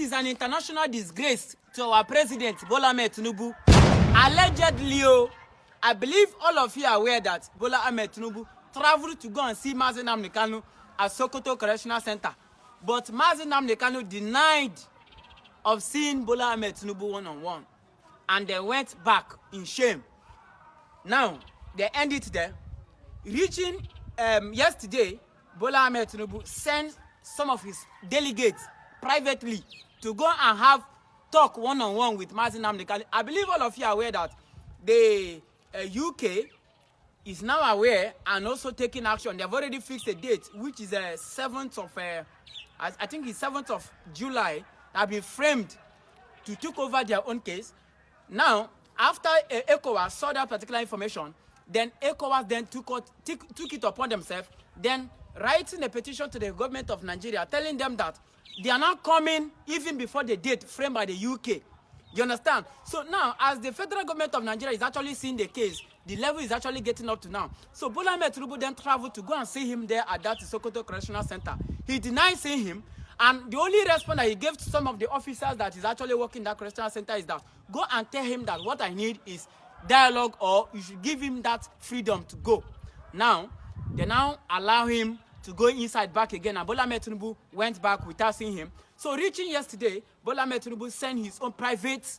is an international disgrace to our president, Bola Ahmed Tinubu. Allegedly, I believe all of you are aware that Bola Ahmed Tinubu traveled to go and see nnamdi Kanu at Sokoto Correctional Center. But nnamdi Kanu denied of seeing Bola Ahmed Tinubu one-on-one. And they went back in shame. Now, they end it there. Reaching yesterday, Bola Ahmed Tinubu sent some of his delegates privately to go and have talk one-on-one with nnamdi Kanu. I believe all of you are aware that the UK is now aware and also taking action. They've already fixed a date, which is 7th of, I think it's 7th of July, that have been framed to take over their own case. Now, after ECOWAS saw that particular information, then ECOWAS then took it upon themselves, then writing a petition to the government of Nigeria, telling them that they are not coming even before the date framed by the UK. You understand? So now, as the federal government of Nigeria is actually seeing the case, the level is actually getting up to now. So Bola Ahmed Tinubu then traveled to go and see him there at that Sokoto Correctional Center. He denied seeing him, and the only response that he gave to some of the officers that is actually working in that correctional center is that, go and tell him that what I need is dialogue, or you should give him that freedom to go. Now, they now allow him to go inside back again, and Bola Ahmed Tinubu went back without seeing him. So reaching yesterday, Bola Ahmed Tinubu sent his own private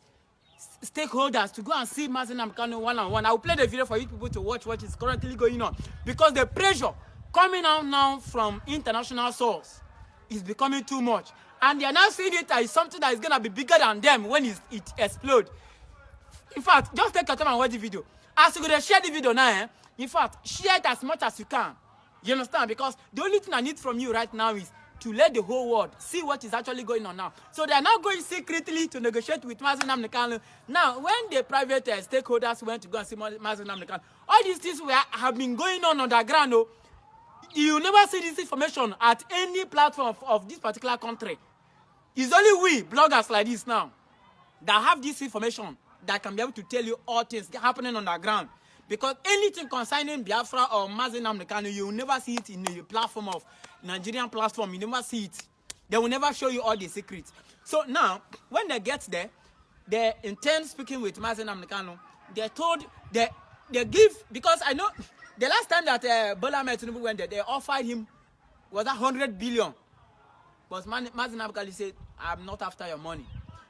stakeholders to go and see nnamdi Kanu one-on-one. I will play the video for you people to watch what is currently going on, because the pressure coming out now from international source is becoming too much, and they are now seeing it as something that is going to be bigger than them when it explodes. In fact, just take your time and watch the video. As you're going to share the video now, in fact, share it as much as you can. You understand? Because the only thing I need from you right now is to let the whole world see what is actually going on now. So they are now going secretly to negotiate with nnamdi Kanu. Now, when the private stakeholders went to go and see nnamdi Kanu, all these things have been going on the ground. You never see this information at any platform of this particular country. It's only we, bloggers like this now, that have this information that can be able to tell you all things happening on the ground. Because anything concerning Biafra or nnamdi Kanu, you will never see it in the platform of Nigerian platform. You never see it. They will never show you all the secrets. So now, when they get there, they intend speaking with nnamdi Kanu. They're told, they give, because I know the last time that Bola Ahmed Tinubu went there, they offered him, was that 100 billion. But nnamdi Kanu said, I'm not after your money.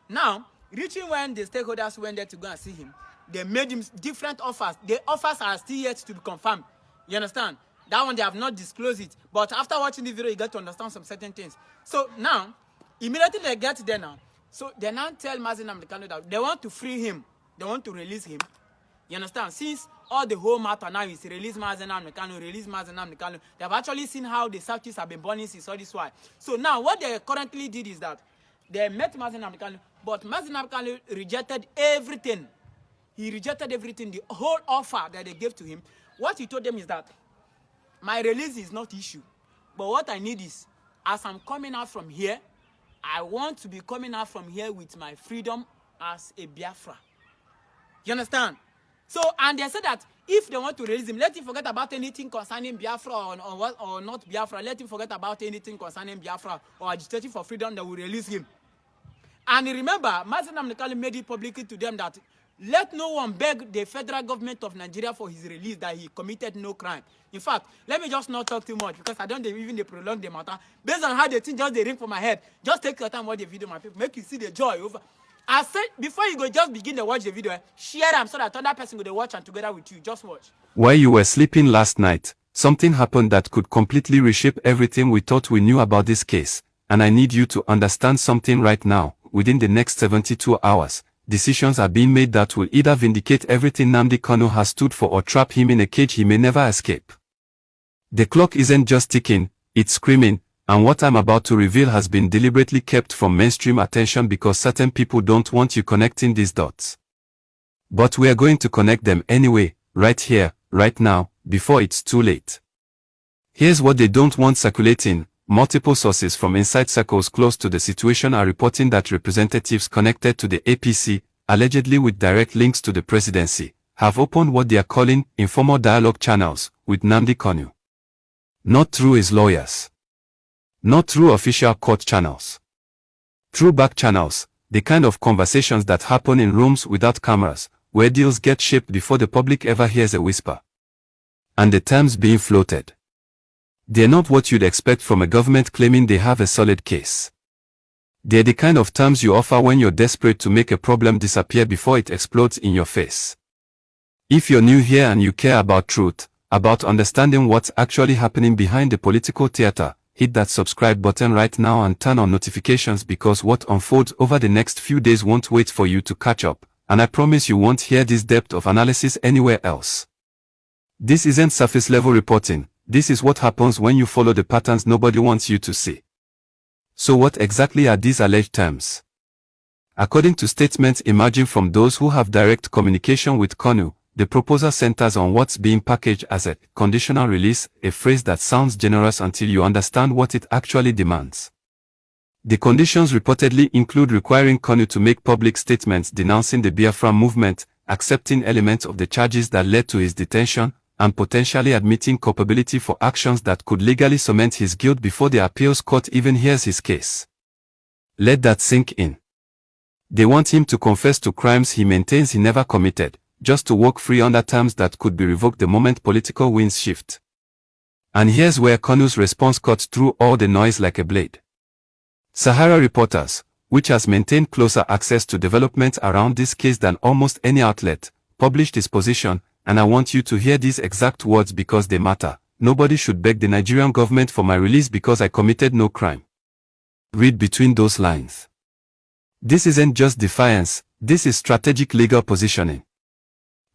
Now, reaching when the stakeholders went there to go and see him, they made him different offers. The offers are still yet to be confirmed. You understand? That one, they have not disclosed it. But after watching the video, you get to understand some certain things. So now, immediately they get there now. So they now tell nnamdi Kanu that they want to free him. They want to release him. You understand? Since all the whole matter now is release nnamdi Kanu, release nnamdi Kanu, they've actually seen how the Southeast have been burning since all this while. So now, what they currently did is that they met nnamdi Kanu, but nnamdi Kanu rejected everything. He rejected everything, the whole offer that they gave to him. What he told them is that my release is not issue. But what I need is, as I'm coming out from here, I want to be coming out from here with my freedom as a Biafra. You understand? So, and they said that if they want to release him, let him forget about anything concerning Biafra or not Biafra. Let him forget about anything concerning Biafra or agitating for freedom. They will release him. And remember, nnamdi Kanu made it publicly to them that let no one beg the federal government of Nigeria for his release, that he committed no crime. In fact, let me just not talk too much, because I don't even prolong the matter. Based on how the thing just ring for my head, just take your time watch the video, my people. Make you see the joy over. I said, before you go, just begin to watch the video, share them so that other person will watch and together with you. Just watch. While you were sleeping last night, something happened that could completely reshape everything we thought we knew about this case. And I need you to understand something right now. Within the next 72 hours, decisions are being made that will either vindicate everything Nnamdi Kanu has stood for or trap him in a cage he may never escape. The clock isn't just ticking, it's screaming, and what I'm about to reveal has been deliberately kept from mainstream attention because certain people don't want you connecting these dots. But we are going to connect them anyway, right here, right now, before it's too late. Here's what they don't want circulating. Multiple sources from inside circles close to the situation are reporting that representatives connected to the APC, allegedly with direct links to the presidency, have opened what they are calling informal dialogue channels with Nnamdi Kanu. Not through his lawyers. Not through official court channels. Through back channels, the kind of conversations that happen in rooms without cameras, where deals get shaped before the public ever hears a whisper. And the terms being floated. They're not what you'd expect from a government claiming they have a solid case. They're the kind of terms you offer when you're desperate to make a problem disappear before it explodes in your face. If you're new here and you care about truth, about understanding what's actually happening behind the political theater, hit that subscribe button right now and turn on notifications, because what unfolds over the next few days won't wait for you to catch up, and I promise you won't hear this depth of analysis anywhere else. This isn't surface level reporting, this is what happens when you follow the patterns nobody wants you to see. So what exactly are these alleged terms? According to statements emerging from those who have direct communication with Kanu, the proposal centers on what's being packaged as a conditional release, a phrase that sounds generous until you understand what it actually demands. The conditions reportedly include requiring Kanu to make public statements denouncing the Biafra movement, accepting elements of the charges that led to his detention, and potentially admitting culpability for actions that could legally cement his guilt before the appeals court even hears his case. Let that sink in. They want him to confess to crimes he maintains he never committed, just to walk free under terms that could be revoked the moment political winds shift. And here's where Kanu's response cuts through all the noise like a blade. Sahara Reporters, which has maintained closer access to developments around this case than almost any outlet, published its position, and I want you to hear these exact words because they matter. Nobody should beg the Nigerian government for my release because I committed no crime. Read between those lines. This isn't just defiance, this is strategic legal positioning.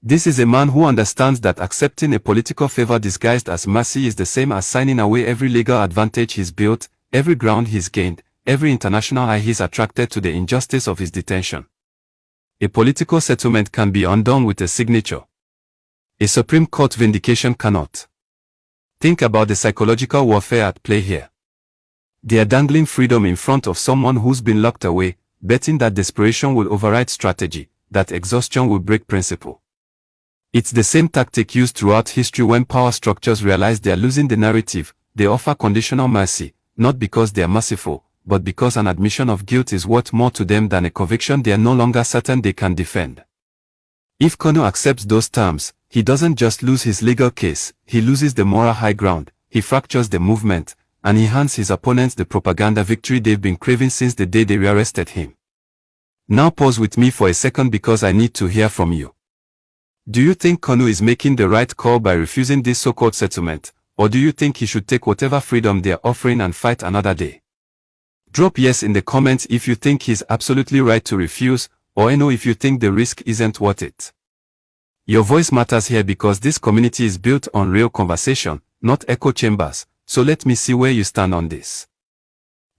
This is a man who understands that accepting a political favor disguised as mercy is the same as signing away every legal advantage he's built, every ground he's gained, every international eye he's attracted to the injustice of his detention. A political settlement can be undone with a signature. A Supreme Court vindication cannot. Think about the psychological warfare at play here. They are dangling freedom in front of someone who's been locked away, betting that desperation will override strategy, that exhaustion will break principle. It's the same tactic used throughout history when power structures realize they are losing the narrative. They offer conditional mercy, not because they are merciful, but because an admission of guilt is worth more to them than a conviction they are no longer certain they can defend. If Kanu accepts those terms, he doesn't just lose his legal case, he loses the moral high ground, he fractures the movement, and he hands his opponents the propaganda victory they've been craving since the day they rearrested him. Now pause with me for a second because I need to hear from you. Do you think Kanu is making the right call by refusing this so-called settlement, or do you think he should take whatever freedom they are offering and fight another day? Drop yes in the comments if you think he's absolutely right to refuse, or no if you think the risk isn't worth it. Your voice matters here because this community is built on real conversation, not echo chambers, so let me see where you stand on this.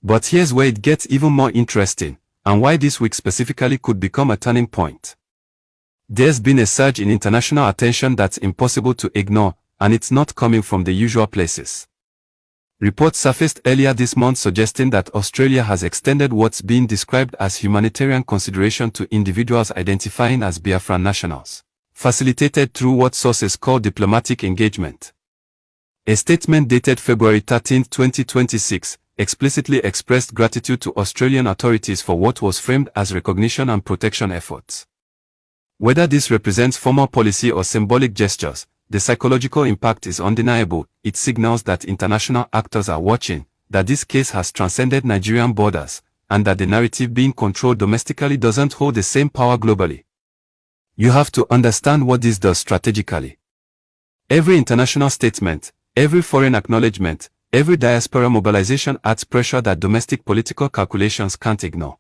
But here's where it gets even more interesting, and why this week specifically could become a turning point. There's been a surge in international attention that's impossible to ignore, and it's not coming from the usual places. Reports surfaced earlier this month suggesting that Australia has extended what's being described as humanitarian consideration to individuals identifying as Biafran nationals, facilitated through what sources call diplomatic engagement. A statement dated February 13, 2026, explicitly expressed gratitude to Australian authorities for what was framed as recognition and protection efforts. Whether this represents formal policy or symbolic gestures, the psychological impact is undeniable. It signals that international actors are watching, that this case has transcended Nigerian borders, and that the narrative being controlled domestically doesn't hold the same power globally. You have to understand what this does strategically. Every international statement, every foreign acknowledgement, every diaspora mobilization adds pressure that domestic political calculations can't ignore.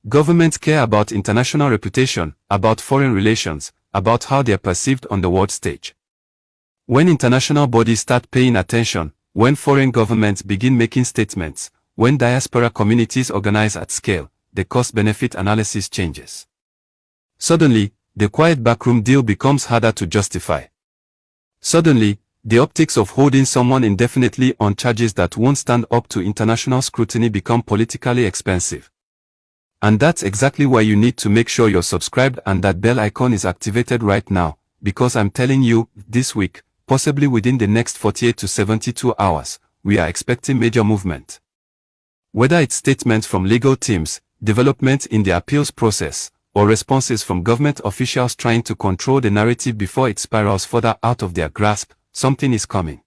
Governments care about international reputation, about foreign relations, about how they are perceived on the world stage. When international bodies start paying attention, when foreign governments begin making statements, when diaspora communities organize at scale, the cost-benefit analysis changes. Suddenly, the quiet backroom deal becomes harder to justify. Suddenly, the optics of holding someone indefinitely on charges that won't stand up to international scrutiny become politically expensive. And that's exactly why you need to make sure you're subscribed and that bell icon is activated right now, because I'm telling you, this week, possibly within the next 48 to 72 hours, we are expecting major movement. Whether it's statements from legal teams, development in the appeals process, or responses from government officials trying to control the narrative before it spirals further out of their grasp, something is coming.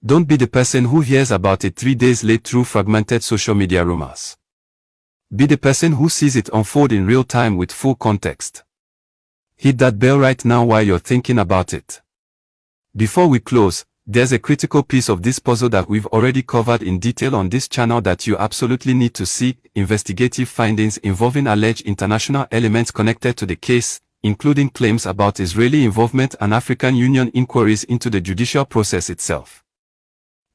Don't be the person who hears about it 3 days late through fragmented social media rumors. Be the person who sees it unfold in real time with full context. Hit that bell right now while you're thinking about it. Before we close, there's a critical piece of this puzzle that we've already covered in detail on this channel that you absolutely need to see: investigative findings involving alleged international elements connected to the case, including claims about Israeli involvement and African Union inquiries into the judicial process itself.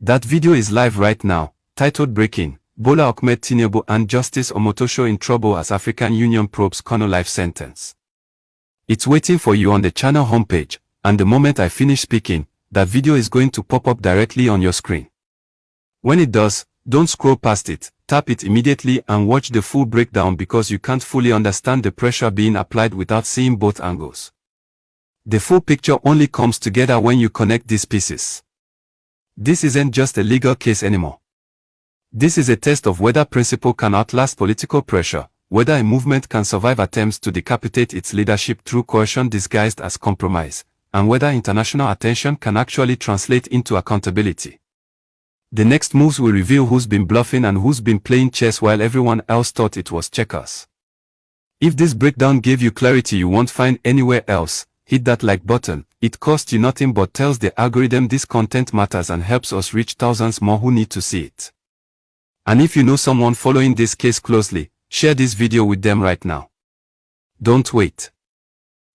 That video is live right now, titled Breaking: Bola Ahmed Tinubu and Justice Omotosho in Trouble as African Union probes Kanu life sentence. It's waiting for you on the channel homepage, and the moment I finish speaking, that video is going to pop up directly on your screen. When it does, don't scroll past it, tap it immediately and watch the full breakdown, because you can't fully understand the pressure being applied without seeing both angles. The full picture only comes together when you connect these pieces. This isn't just a legal case anymore. This is a test of whether principle can outlast political pressure, whether a movement can survive attempts to decapitate its leadership through coercion disguised as compromise, and whether international attention can actually translate into accountability. The next moves will reveal who's been bluffing and who's been playing chess while everyone else thought it was checkers. If this breakdown gave you clarity you won't find anywhere else, hit that like button. It costs you nothing but tells the algorithm this content matters and helps us reach thousands more who need to see it. And if you know someone following this case closely, share this video with them right now. Don't wait.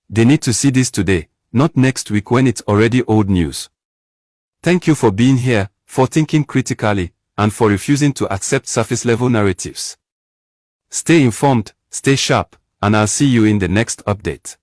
They need to see this today, not next week when it's already old news. Thank you for being here, for thinking critically, and for refusing to accept surface-level narratives. Stay informed, stay sharp, and I'll see you in the next update.